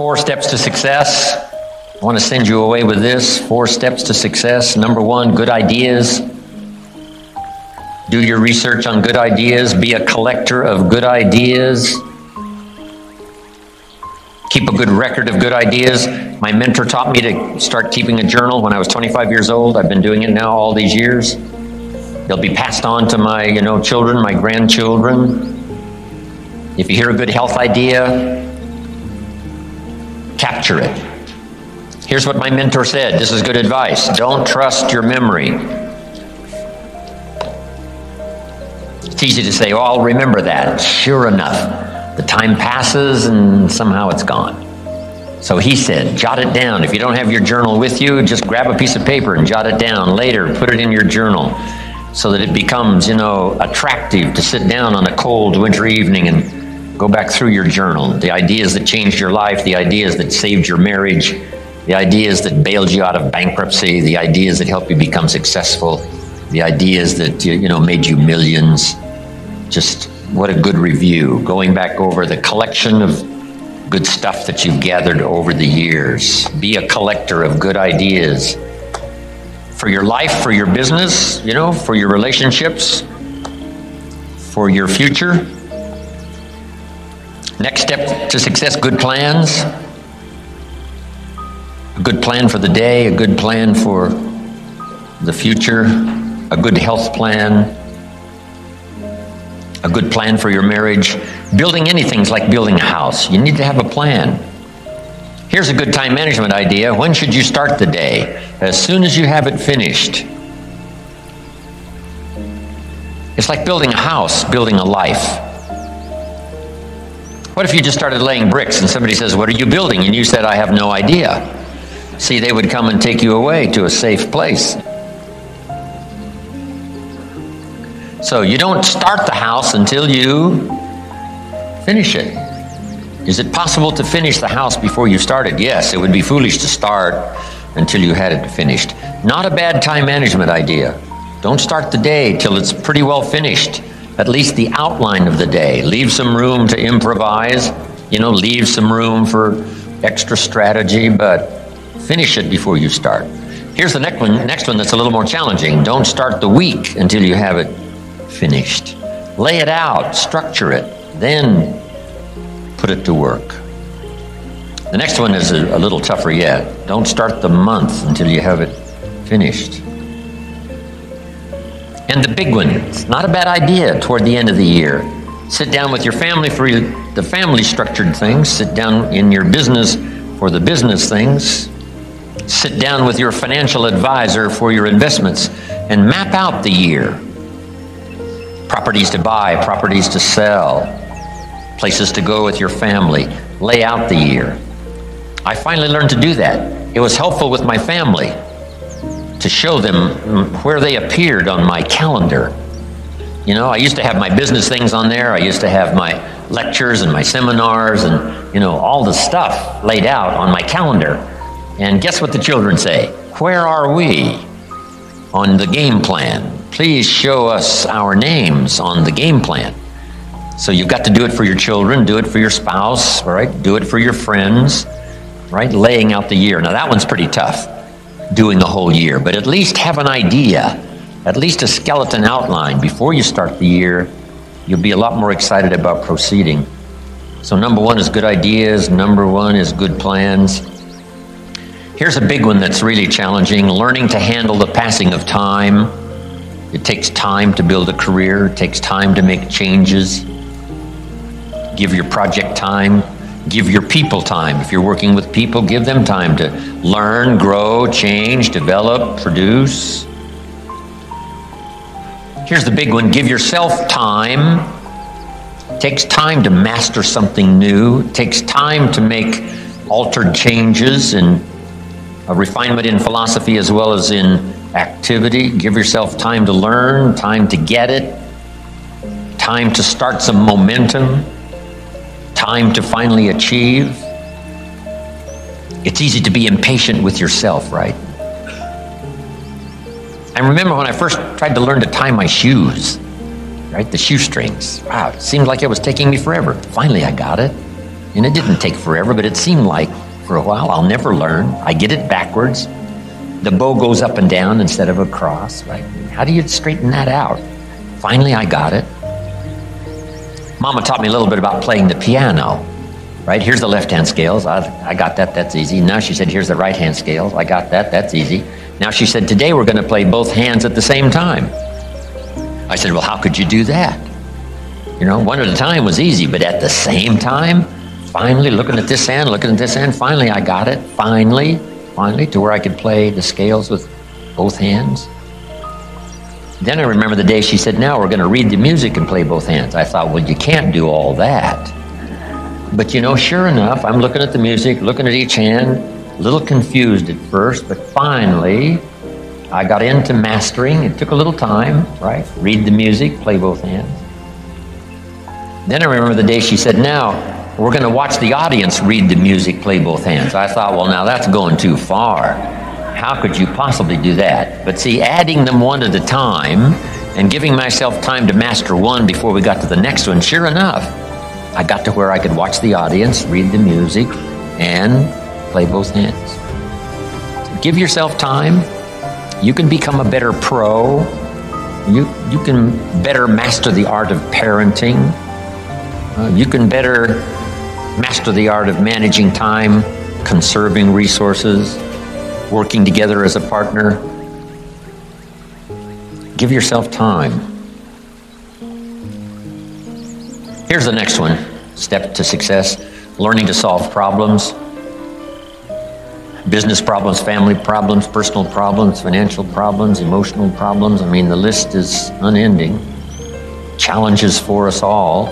4 steps to success. I want to send you away with this. 4 steps to success. Number 1, good ideas. Do your research on good ideas. Be a collector of good ideas. Keep a good record of good ideas. My mentor taught me to start keeping a journal when I was 25 years old. I've been doing it now all these years. They'll be passed on to my, children, my grandchildren. If you hear a good health idea, capture it. Here's what my mentor said. This is good advice. Don't trust your memory. It's easy to say, oh, I'll remember that. Sure enough, the time passes and somehow it's gone. So he said, jot it down. If you don't have your journal with you, just grab a piece of paper and jot it down. Later, put it in your journal so that it becomes, attractive to sit down on a cold winter evening and go back through your journal. The ideas that changed your life, the ideas that saved your marriage, the ideas that bailed you out of bankruptcy, the ideas that helped you become successful, the ideas that, made you millions. Just what a good review. Going back over the collection of good stuff that you've gathered over the years. Be a collector of good ideas. For your life, for your business, for your relationships, for your future. Next step to success, good plans. A good plan for the day, a good plan for the future, a good health plan, a good plan for your marriage. Building anything is like building a house. You need to have a plan. Here's a good time management idea. When should you start the day? As soon as you have it finished. It's like building a house, building a life. What if you just started laying bricks and somebody says, what are you building? And you said, I have no idea. See, they would come and take you away to a safe place. So you don't start the house until you finish it. Is it possible to finish the house before you start it? Yes, it would be foolish to start until you had it finished. Not a bad time management idea. Don't start the day till it's pretty well finished. At least the outline of the day. Leave some room to improvise. Leave some room for extra strategy, but finish it before you start. Here's the next one that's a little more challenging. Don't start the week until you have it finished. Lay it out, structure it, then put it to work. The next one is a little tougher yet. Don't start the month until you have it finished. And the big one, it's not a bad idea toward the end of the year. Sit down with your family for the family structured things. Sit down in your business for the business things. Sit down with your financial advisor for your investments and map out the year. Properties to buy, properties to sell, places to go with your family. Lay out the year. I finally learned to do that. It was helpful with my family to show them where they appeared on my calendar. I used to have my business things on there. I used to have my lectures and my seminars and, all the stuff laid out on my calendar. And guess what the children say? Where are we on the game plan? Please show us our names on the game plan. So you've got to do it for your children, do it for your spouse, right? Do it for your friends, right? Laying out the year. Now that one's pretty tough, doing the whole year, but at least have an idea, at least a skeleton outline. Before you start the year, you'll be a lot more excited about proceeding. So number 1 is good ideas. Number 1 is good plans. Here's a big one that's really challenging, learning to handle the passing of time. It takes time to build a career. It takes time to make changes. Give your project time. Give your people time. If you're working with people, give them time to learn, grow, change, develop, produce. Here's the big one. Give yourself time. It takes time to master something new. It takes time to make altered changes and a refinement in philosophy as well as in activity. Give yourself time to learn, time to get it, time to start some momentum, time to finally achieve. It's easy to be impatient with yourself, right? I remember when I first tried to learn to tie my shoes, right? The shoestrings. Wow, it seemed like it was taking me forever. Finally, I got it. And it didn't take forever, but it seemed like for a while I'll never learn. I get it backwards. The bow goes up and down instead of across, right? How do you straighten that out? Finally, I got it. Mama taught me a little bit about playing the piano, right? Here's the left-hand scales. I got that. That's easy. Now she said, here's the right-hand scales. I got that. That's easy. Now she said, today we're going to play both hands at the same time. I said, well, how could you do that? You know, one at a time was easy, but at the same time, finally looking at this hand, finally I got it. Finally, to where I could play the scales with both hands. Then I remember the day she said, now we're going to read the music and play both hands. I thought, well, you can't do all that. But you know, sure enough, I'm looking at the music, looking at each hand, a little confused at first, but finally I got into mastering. It took a little time, right? Read the music, play both hands. Then I remember the day she said, now we're going to watch the audience read the music, play both hands. I thought, well, now that's going too far. How could you possibly do that? But see, adding them one at a time and giving myself time to master one before we got to the next one, sure enough, I got to where I could watch the audience, read the music, and play both hands. Give yourself time. You can become a better pro. You can better master the art of parenting. You can better master the art of managing time, conserving resources, working together as a partner. Give yourself time. Here's the next one. Step to success. Learning to solve problems. Business problems, family problems, personal problems, financial problems, emotional problems. I mean, the list is unending. Challenges for us all.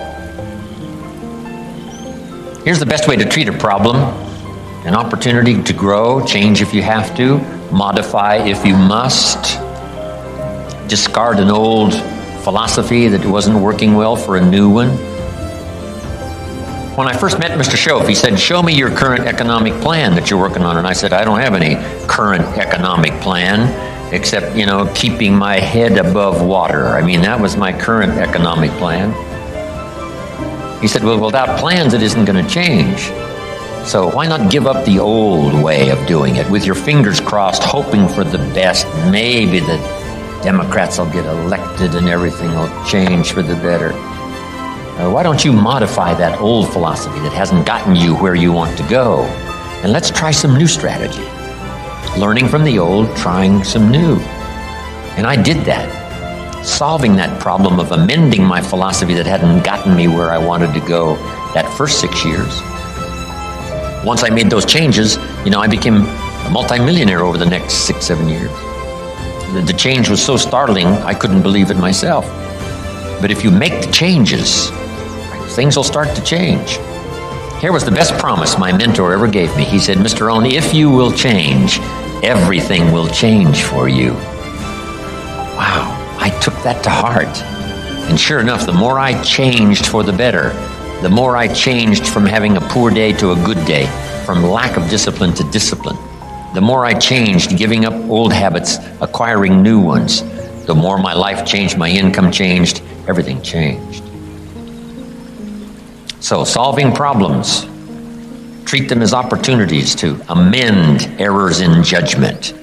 Here's the best way to treat a problem. An opportunity to grow, change if you have to, modify if you must, discard an old philosophy that wasn't working well for a new one. When I first met Mr. Shoaff, he said, show me your current economic plan that you're working on. And I said, I don't have any current economic plan except, you know, keeping my head above water. I mean, that was my current economic plan. He said, well, without plans, it isn't going to change. So why not give up the old way of doing it with your fingers crossed, hoping for the best? Maybe the Democrats will get elected and everything will change for the better. Why don't you modify that old philosophy that hasn't gotten you where you want to go? And let's try some new strategy. Learning from the old, trying some new. And I did that. Solving that problem of amending my philosophy that hadn't gotten me where I wanted to go that first 6 years. Once I made those changes, you know, I became a multimillionaire over the next 6-7 years. The change was so startling, I couldn't believe it myself. But if you make the changes, things will start to change. Here was the best promise my mentor ever gave me. He said, Mr. ROHN, if you will change, everything will change for you. Wow, I took that to heart. And sure enough, the more I changed for the better, the more I changed from having a poor day to a good day, from lack of discipline to discipline. The more I changed, giving up old habits, acquiring new ones, the more my life changed, my income changed, everything changed. So solving problems, treat them as opportunities to amend errors in judgment,